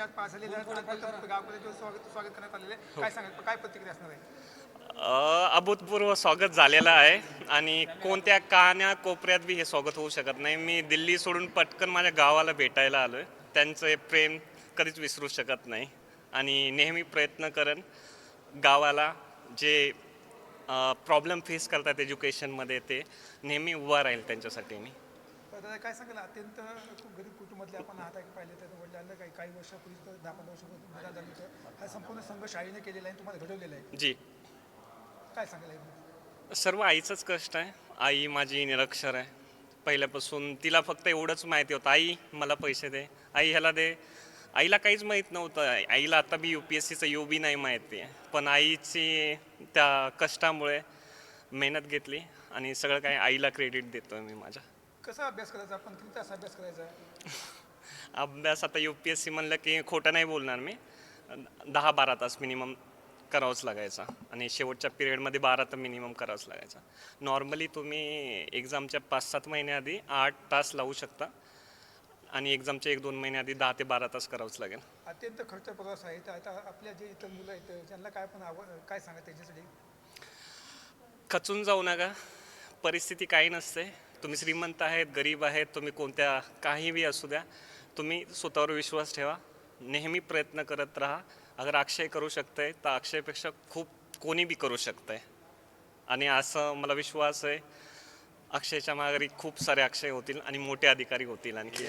आज पास झालेले आहेत गावामध्ये जो स्वागत करण्यात आलेले आहे. काय सांगाल, काय प्रतिक्रिया असणार आहे? अभूतपूर्व स्वागत झालेलं आहे आणि कोणत्या कान्या कोपऱ्यात बी हे स्वागत होऊ शकत नाही. मी दिल्ली सोडून पटकन माझ्या गावाला भेटायला आलो आहे. त्यांचं हे प्रेम कधीच विसरू शकत नाही आणि नेहमी प्रयत्न करेन गावाला जे प्रॉब्लेम फेस करतात एज्युकेशनमध्ये ते नेहमी उभा राहील त्यांच्यासाठी मी. दादा काय सांगाल, अत्यंत खूप गरीब कुटुंबातले आपण आहात की पाहिले तर वडिलांना काही वर्षापूर्वी 10-15 वर्षापूर्वी निधन झालं होतं. हा संपूर्ण संघर्ष आईने केलेला आहे, तुम्हाला घडवलेला आहे. जी, काय सांगाल याबद्दल? सर्व आईचंच कष्ट आहे. आई माझी निरक्षर आहे पहिल्यापासून. तिला फक्त एवढंच माहिती होतं, आई मला पैसे दे, आई ह्याला दे. आईला काहीच माहीत नव्हतं. आईला आता बी UPSCचं यू बी नाही माहिती आहे, पण आईची त्या कष्टामुळे मेहनत घेतली आणि सगळं काही आईला क्रेडिट देतो मी माझ्या. कसा अभ्यास करायचा, आपण किती तास अभ्यास करायचा आहे? अभ्यास आता UPSC म्हणलं की खोटं नाही बोलणार मी, 10-12 तास मिनिमम करावंच लागायचा आणि शेवटच्या पिरियडमध्ये 12 तर मिनिमम करावंच लागायचा. नॉर्मली तुम्ही एक्झामच्या 5-7 महिन्याआधी 8 तास लावू शकता आणि एक्झामच्या 1-2 महिन्याआधी 10 ते 12 तास करावंच लागेल. अत्यंत खर्च प्रवास आहे. तर आता आपल्या जे इतर मुलं आहेत त्यांना काय पण काय सांगा त्याच्यासाठी? खचून जाऊ नका. परिस्थिती काही नसते. तुम्ही श्रीमंत आहेत, गरीब आहेत, तुम्ही कोणत्या काही बी असू द्या, तुम्ही स्वतःवर विश्वास ठेवा. नेहमी प्रयत्न करत राहा. अगर अक्षय करू शकतंय तर अक्षयपेक्षा खूप कोणी बी करू शकतंय आणि असं मला विश्वास आहे. अक्षयच्या माघारी खूप सारे अक्षय होतील आणि मोठे अधिकारी होतील आणखी.